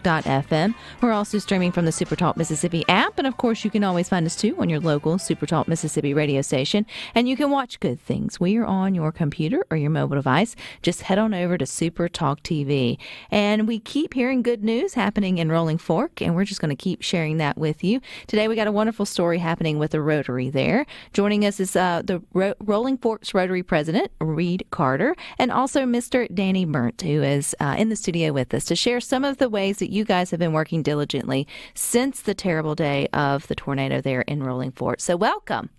FM. We're also streaming from the SuperTalk Mississippi app, and of course you can always find us too on your local SuperTalk Mississippi radio station, and you can watch Good Things. We are on your computer or your mobile device. Just head on over to SuperTalk TV, and we keep hearing good news happening in Rolling Fork, and we're just going to keep sharing that with you. Today we got a wonderful story happening with the Rotary there. Joining us is the Rolling Fork's Rotary President, Reid Carter, and also Mr. Danny Brunt, who is in the studio with us to share some of the ways that you guys have been working diligently since the terrible day of the tornado there in Rolling Fork. So welcome.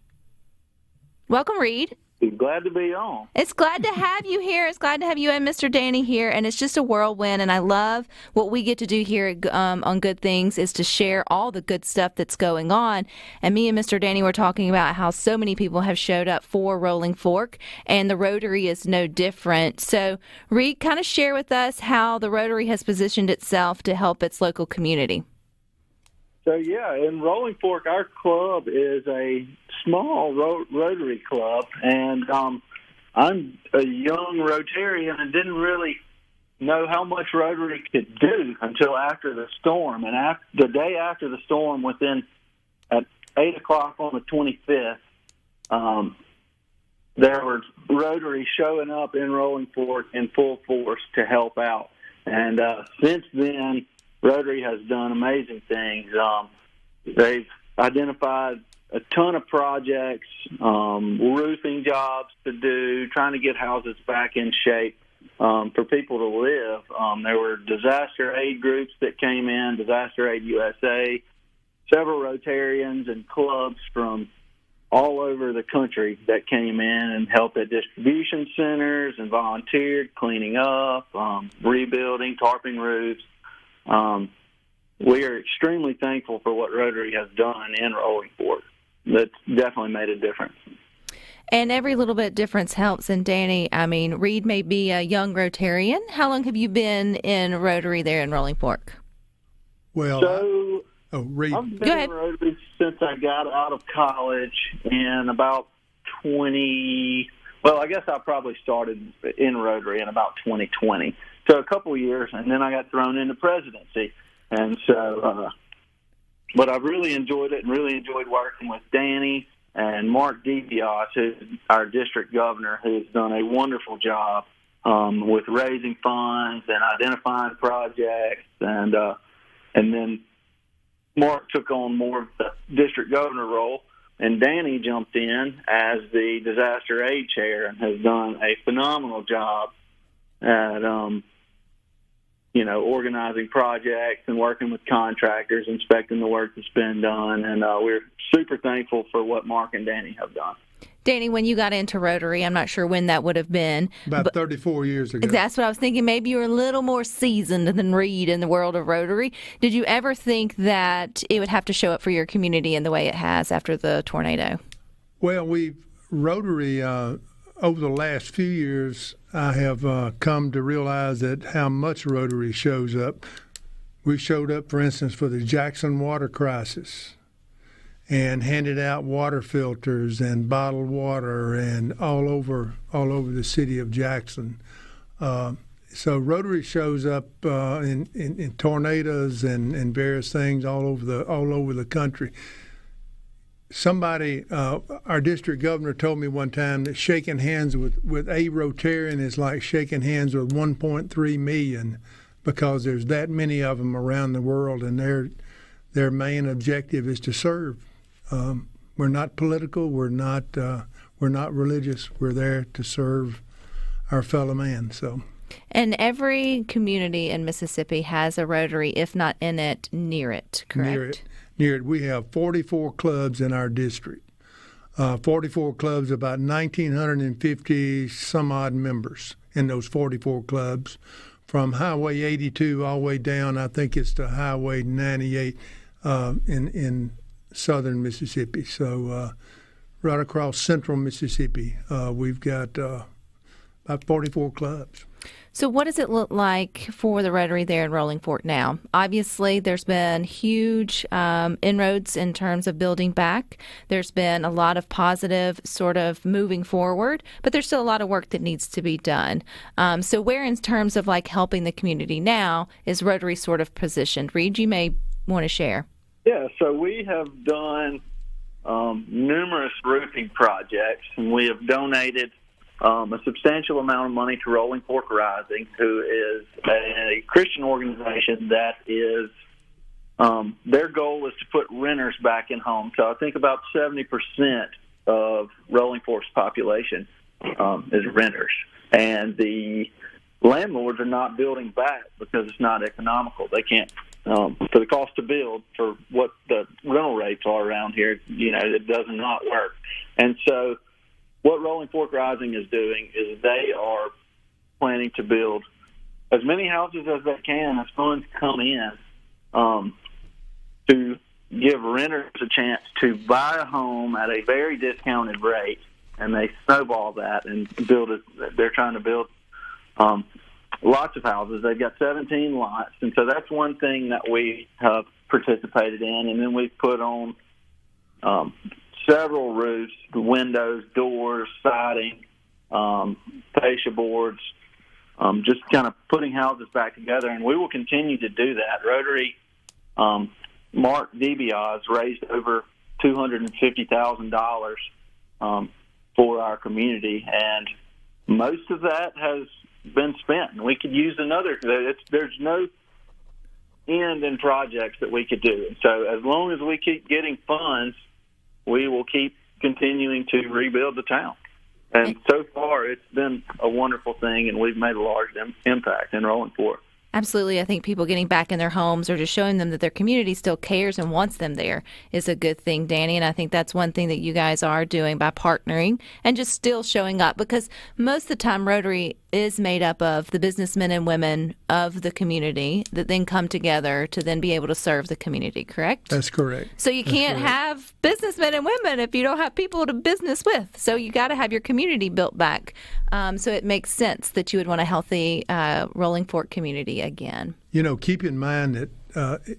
Welcome, Reid. Glad to be on. It's glad to have you here. It's glad to have you and Mr. Danny here, and it's just a whirlwind, and I love what we get to do here on Good Things is to share all the good stuff that's going on. And me and Mr. Danny were talking about how so many people have showed up for Rolling Fork, and the Rotary is no different. So, Reid, kind of share with us how the Rotary has positioned itself to help its local community. So, yeah, in Rolling Fork, our club is a small Rotary club, and I'm a young Rotarian and didn't really know how much Rotary could do until after the storm. And the day after the storm, at 8 o'clock on the 25th, there were Rotary showing up in Rolling Fork in full force to help out. And since then, Rotary has done amazing things. They've identified a ton of projects, roofing jobs to do, trying to get houses back in shape for people to live. There were disaster aid groups that came in, Disaster Aid USA, several Rotarians and clubs from all over the country that came in and helped at distribution centers and volunteered cleaning up, rebuilding, tarping roofs. We are extremely thankful for what Rotary has done in Rolling Fork. That's definitely made a difference. And every little bit difference helps. And Danny, I mean, Reid may be a young Rotarian. How long have you been in Rotary there in Rolling Fork? Well, Reid. I've been in Rotary since I got out of college in about I guess I probably started in Rotary in about 2020. So a couple of years, and then I got thrown into presidency. And so, but I've really enjoyed it and really enjoyed working with Danny and Mark DeBias, who's our district governor, who's done a wonderful job with raising funds and identifying projects. And then Mark took on more of the district governor role, and Danny jumped in as the disaster aid chair and has done a phenomenal job at organizing projects and working with contractors, inspecting the work that's been done. And we're super thankful for what Mark and Danny have done. Danny, when you got into Rotary, I'm not sure when that would have been. About 34 years ago. That's what I was thinking. Maybe you were a little more seasoned than Reid in the world of Rotary. Did you ever think that it would have to show up for your community in the way it has after the tornado? Well, Rotary, over the last few years, I have come to realize that how much Rotary shows up. We showed up, for instance, for the Jackson water crisis and handed out water filters and bottled water and all over the city of Jackson. So Rotary shows up in tornadoes and various things all over the country. Somebody, our district governor told me one time that shaking hands with a Rotarian is like shaking hands with 1.3 million, because there's that many of them around the world, and their main objective is to serve. We're not political. We're not religious. We're there to serve our fellow man. So. And every community in Mississippi has a Rotary, if not in it, near it, correct? Near it. We have 44 clubs in our district. 44 clubs, about 1,950 some odd members in those 44 clubs, from Highway 82 all the way down, I think it's to Highway 98 in southern Mississippi. So right across central Mississippi, we've got about 44 clubs. So what does it look like for the Rotary there in Rolling Fork now? Obviously, there's been huge inroads in terms of building back. There's been a lot of positive sort of moving forward, but there's still a lot of work that needs to be done. So where in terms of like helping the community now is Rotary sort of positioned? Reid, you may want to share. Yeah, so we have done numerous roofing projects, and we have donated a substantial amount of money to Rolling Fork Rising, who is a Christian organization that is, their goal is to put renters back in homes. So I think about 70% of Rolling Fork's population is renters. And the landlords are not building back because it's not economical. They can't, for the cost to build, for what the rental rates are around here, it does not work. And so what Rolling Fork Rising is doing is they are planning to build as many houses as they can as funds come in to give renters a chance to buy a home at a very discounted rate, and they snowball that and build it. They're trying to build lots of houses. They've got 17 lots, and so that's one thing that we have participated in, and then we've put on several roofs, windows, doors, siding, fascia boards, just kind of putting houses back together, and we will continue to do that. Rotary, Mark DiBiase raised over $250,000 for our community, and most of that has been spent. And we could use another. There's no end in projects that we could do, and so as long as we keep getting funds, we will keep continuing to rebuild the town. And so far, it's been a wonderful thing, and we've made a large impact in Rolling Fork. Absolutely. I think people getting back in their homes or just showing them that their community still cares and wants them there is a good thing, Danny. And I think that's one thing that you guys are doing by partnering and just still showing up, because most of the time Rotary is made up of the businessmen and women of the community that then come together to then be able to serve the community, correct? That's correct. So you can't have businessmen and women if you don't have people to business with. So you got to have your community built back. So it makes sense that you would want a healthy Rolling Fork community again. Keep in mind that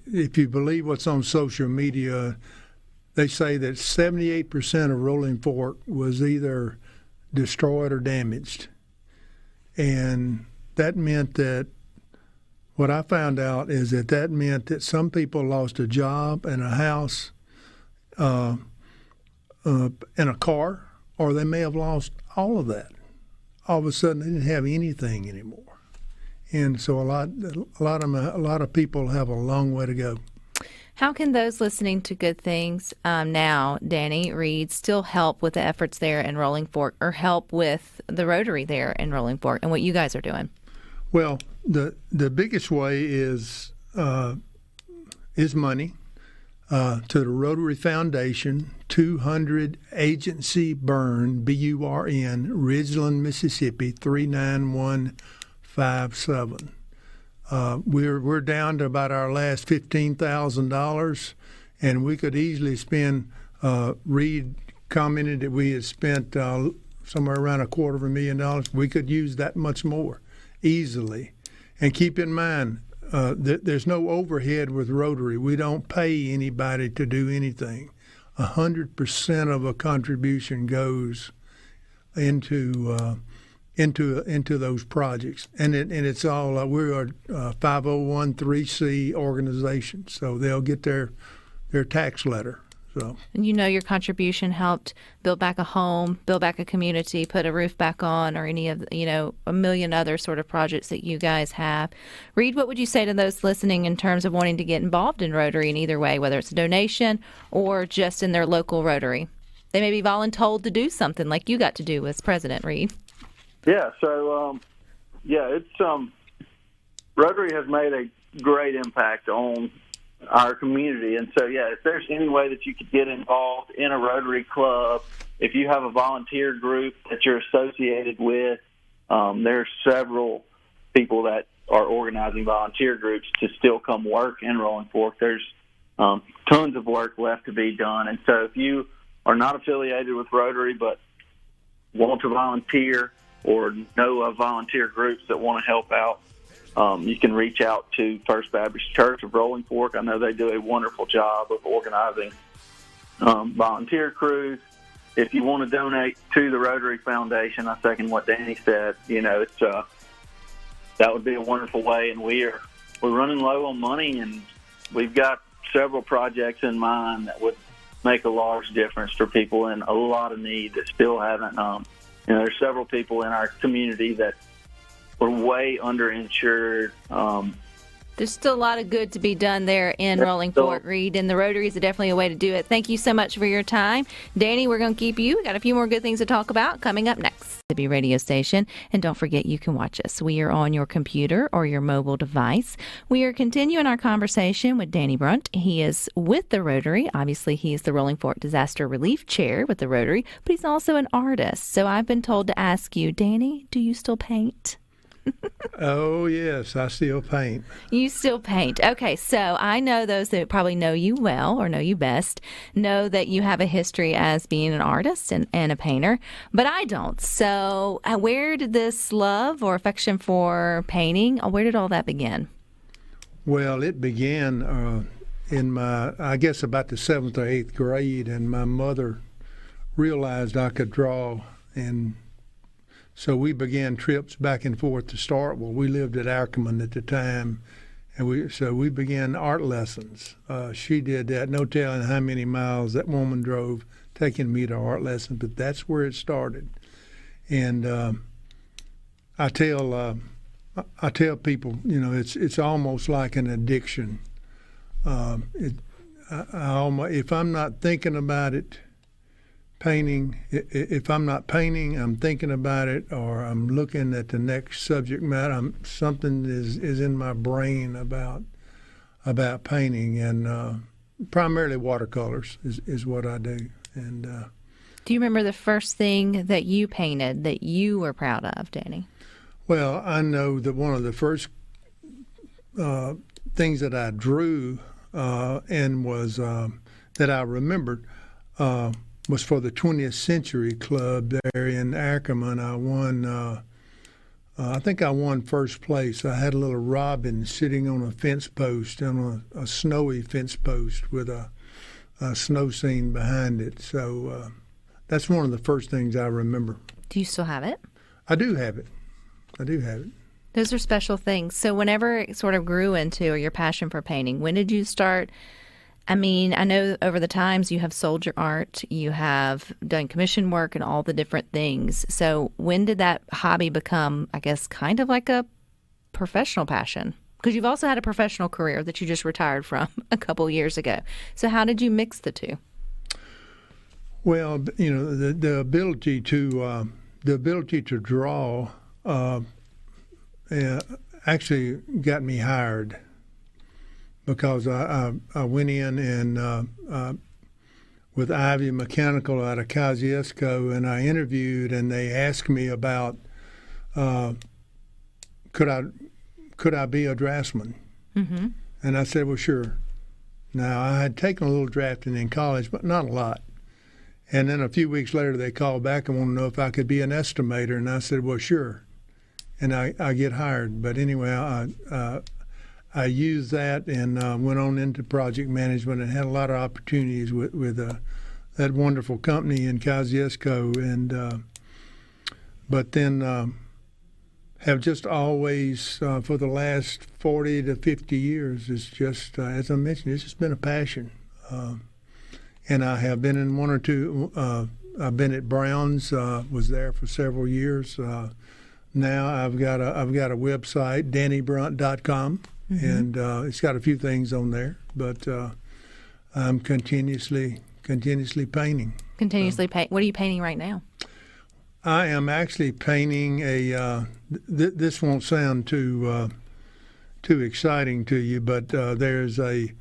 if you believe what's on social media, they say that 78% of Rolling Fork was either destroyed or damaged. And that meant that what I found out is that meant that some people lost a job and a house and a car, or they may have lost all of that. All of a sudden, they didn't have anything anymore. And so a lot of people have a long way to go. How can those listening to Good Things now, Danny, Reid, still help with the efforts there in Rolling Fork, or help with the Rotary there in Rolling Fork and what you guys are doing? Well, the biggest way is money to the Rotary Foundation, 200 Agency Burn, B-U-R-N, Ridgeland, Mississippi, 39157. We're down to about our last $15,000, and we could easily spend. Reid commented that we had spent somewhere around $250,000. We could use that much more easily. And keep in mind, there's no overhead with Rotary. We don't pay anybody to do anything. 100% of a contribution goes into those projects, and it's all we're a 501(c) organization, so they'll get their tax letter. So, and your contribution helped build back a home, build back a community, put a roof back on, or any of a million other sort of projects that you guys have. Reid, what would you say to those listening in terms of wanting to get involved in Rotary in either way, whether it's a donation or just in their local Rotary? They may be voluntold to do something like you got to do as president, Reid. Yeah, so it's Rotary has made a great impact on our community, and so if there's any way that you could get involved in a Rotary club, if you have a volunteer group that you're associated with, there's several people that are organizing volunteer groups to still come work in Rolling Fork. There's tons of work left to be done, and so if you are not affiliated with Rotary but want to volunteer, or know of volunteer groups that want to help out, you can reach out to First Baptist Church of Rolling Fork. I know they do a wonderful job of organizing volunteer crews. If you want to donate to the Rotary Foundation, I second what Danny said. It's that would be a wonderful way. And we're running low on money, and we've got several projects in mind that would make a large difference for people in a lot of need that still haven't. There's several people in our community that were way underinsured. There's still a lot of good to be done there in Rolling Fork, Reid, and the Rotary is definitely a way to do it. Thank you so much for your time. Danny, we're going to keep you. We got a few more good things to talk about coming up next. Mississippi radio station. And don't forget, you can watch us. We are on your computer or your mobile device. We are continuing our conversation with Danny Brunt. He is with the Rotary. Obviously, he is the Rolling Fork Disaster Relief Chair with the Rotary, but he's also an artist. So I've been told to ask you, Danny, do you still paint? Oh, yes, I still paint. You still paint. Okay, so I know those that probably know you well or know you best know that you have a history as being an artist and a painter, but I don't. So where did this love or affection for painting, where did all that begin? Well, it began in I guess about the 7th or 8th grade, and my mother realized I could draw, and so we began trips back and forth to Starkville. We lived at Ackerman at the time, and we began art lessons. She did that. No telling how many miles that woman drove taking me to art lessons, but that's where it started. And I tell people, it's almost like an addiction. If I'm not thinking about it, painting, if I'm not painting, I'm thinking about it, or I'm looking at the next subject matter. Something is in my brain about painting, and primarily watercolors is what I do. And do you remember the first thing that you painted that you were proud of, Danny? Well, I know that one of the first things that I drew and was that I remembered was for the 20th Century Club there in Ackerman. I won, I think I won first place. I had a little robin sitting on a fence post, on a snowy fence post with a snow scene behind it. So that's one of the first things I remember. Do you still have it? I do have it. Those are special things. So whenever it sort of grew into, or your passion for painting, when did you start? I mean, I know over the times you have sold your art, you have done commission work and all the different things. So when did that hobby become, I guess, kind of like a professional passion? Because you've also had a professional career that you just retired from a couple years ago. So how did you mix the two? Well, the ability to draw actually got me hired. Because I went in and with Ivy Mechanical out of Kosciuszko, and I interviewed, and they asked me about could I be a draftsman? Mm-hmm. And I said, well, sure. Now, I had taken a little drafting in college, but not a lot. And then a few weeks later, they called back and wanted to know if I could be an estimator, and I said, well, sure. And I get hired. But anyway, I used that and went on into project management and had a lot of opportunities with that wonderful company in Kosciuszko, and but then have just always for the last 40 to 50 years, it's just as I mentioned, it's just been a passion, and I have been in one or two. I've been at Brown's, was there for several years. Now I've got a website, DannyBrunt.com. Mm-hmm. And it's got a few things on there, but I'm continuously painting. Continuously paint. What are you painting right now? I am actually painting a. This won't sound too exciting to you, but there's a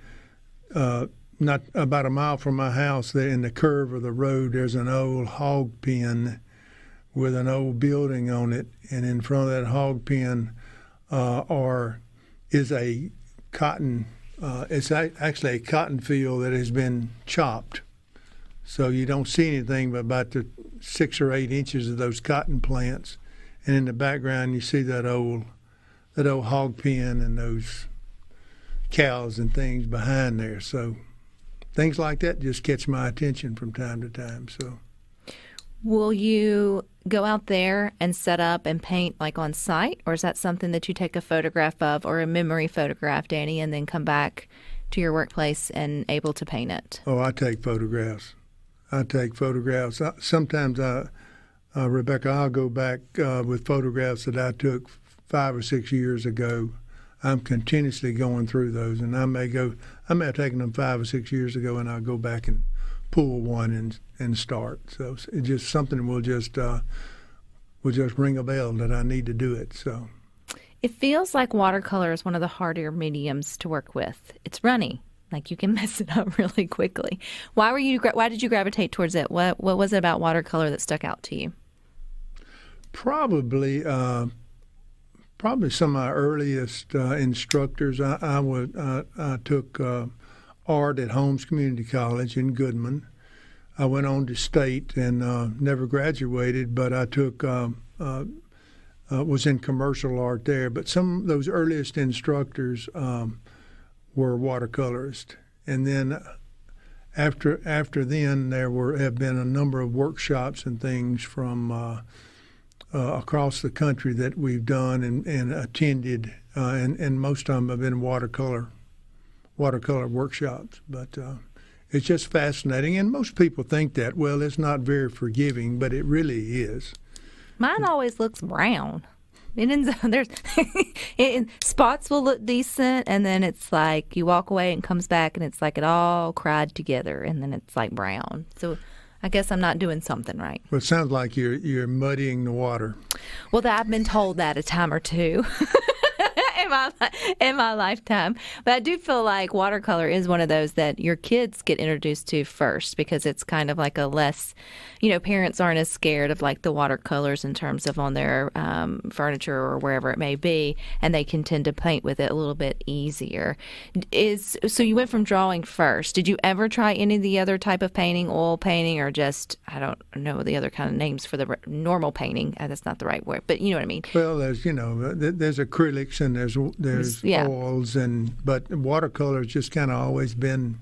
not about a mile from my house. There in the curve of the road, there's an old hog pen with an old building on it, and in front of that hog pen is a cotton, it's actually a cotton field that has been chopped. So you don't see anything but about the 6 or 8 inches of those cotton plants. and in the background you see that old hog pen and those cows and things behind there. So things like that just catch my attention from time to time. So, will you go out there and set up and paint like on site, or is that something that you take a photograph of or a memory photograph, Danny, and then come back to your workplace and able to paint it? Oh, I take photographs. Sometimes Rebecca, I'll go back with photographs that I took 5 or 6 years ago. I'm continuously going through those, and I may have taken them 5 or 6 years ago, and I'll go back and pull one and start. So it's just something will just ring a bell that I need to do it. So it feels like watercolor is one of the harder mediums to work with. It's runny. Like you can mess it up really quickly. Why did you gravitate towards it? What was it about watercolor that stuck out to you? Probably some of my earliest instructors. I took art at Holmes Community College in Goodman. I went on to state and never graduated, but I took was in commercial art there. But some of those earliest instructors were watercolorists, and then after then there have been a number of workshops and things from across the country that we've done and attended, and most of them have been watercolor workshops. But it's just fascinating, and most people think that, well, it's not very forgiving, but it really is. Mine always looks brown. Spots will look decent, and then it's like you walk away and it comes back, and it's like it all cried together, and then it's like brown. So I guess I'm not doing something right. Well, it sounds like you're muddying the water. Well, I've been told that a time or two in my lifetime. But I do feel like watercolor is one of those that your kids get introduced to first, because it's kind of like a less, parents aren't as scared of like the watercolors in terms of on their furniture or wherever it may be, and they can tend to paint with it a little bit easier. So you went from drawing first. Did you ever try any of the other type of painting, oil painting, or just, I don't know the other kind of names for the normal painting? That's not the right word, but you know what I mean. Well, there's acrylics and there's oils, but watercolor has just kind of always been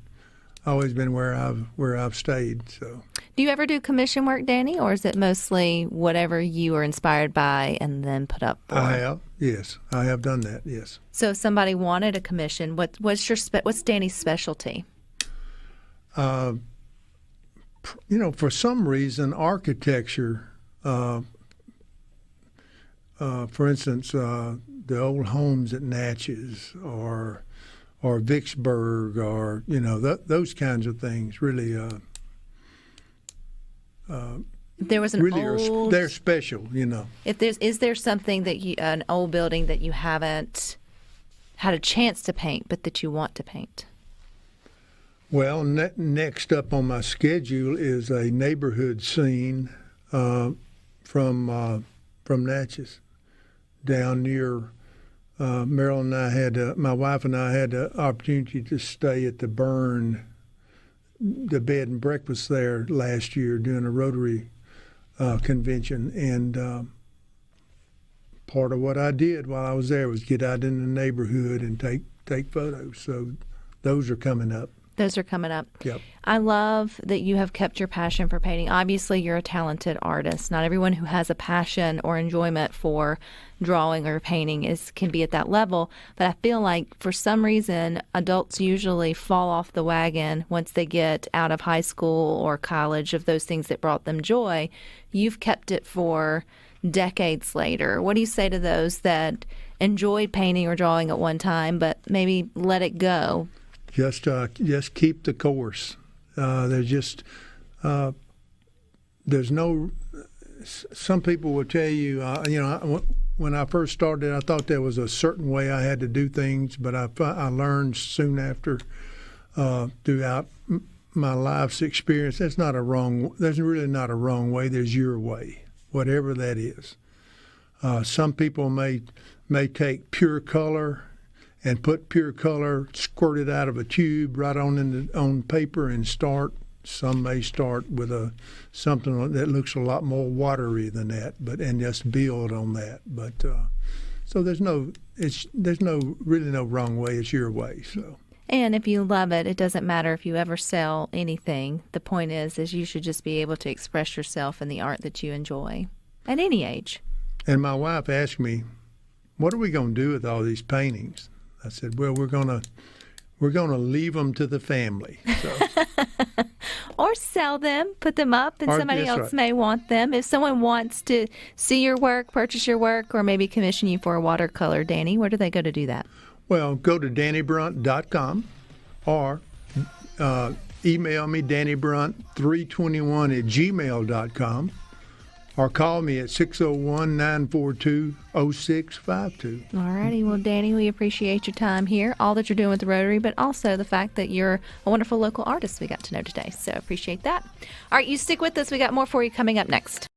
where I've stayed. So, do you ever do commission work, Danny, or is it mostly whatever you are inspired by and then put up for? I have, yes, I have done that. Yes. So, if somebody wanted a commission, what's Danny's specialty? For some reason, architecture. For instance, the old homes at Natchez or Vicksburg, or those kinds of things really there was they're special. Is there something that an old building that you haven't had a chance to paint but that you want to paint? Well, next up on my schedule is a neighborhood scene from Natchez down near. Marilyn and my wife and I had the opportunity to stay at the Burn, the bed and breakfast there last year during a Rotary convention, and part of what I did while I was there was get out in the neighborhood and take photos. So those are coming up. Those are coming up. Yep. I love that you have kept your passion for painting. Obviously, you're a talented artist. Not everyone who has a passion or enjoyment for drawing or painting can be at that level. But I feel like for some reason, adults usually fall off the wagon once they get out of high school or college of those things that brought them joy. You've kept it for decades later. What do you say to those that enjoyed painting or drawing at one time, but maybe let it go? Just keep the course. There's no. Some people will tell you, when I first started, I thought there was a certain way I had to do things, but I learned soon after, throughout my life's experience, there's really not a wrong way. There's your way, whatever that is. Some people may take pure color and put pure color squirted out of a tube right on paper and start Some may start with something that looks a lot more watery than that, and just build on that. But so there's really no wrong way. It's your way. So. And if you love it, it doesn't matter if you ever sell anything. The point is you should just be able to express yourself in the art that you enjoy at any age. And my wife asked me, "What are we going to do with all these paintings?" I said, "Well, we're going to leave them to the family." So. Or sell them, put them up, and somebody else may want them. If someone wants to see your work, purchase your work, or maybe commission you for a watercolor, Danny, where do they go to do that? Well, go to DannyBrunt.com or email me, DannyBrunt321@gmail.com, or call me at 601-942-0652. All righty. Well, Danny, we appreciate your time here, all that you're doing with the Rotary, but also the fact that you're a wonderful local artist we got to know today. So appreciate that. All right, you stick with us. We got more for you coming up next.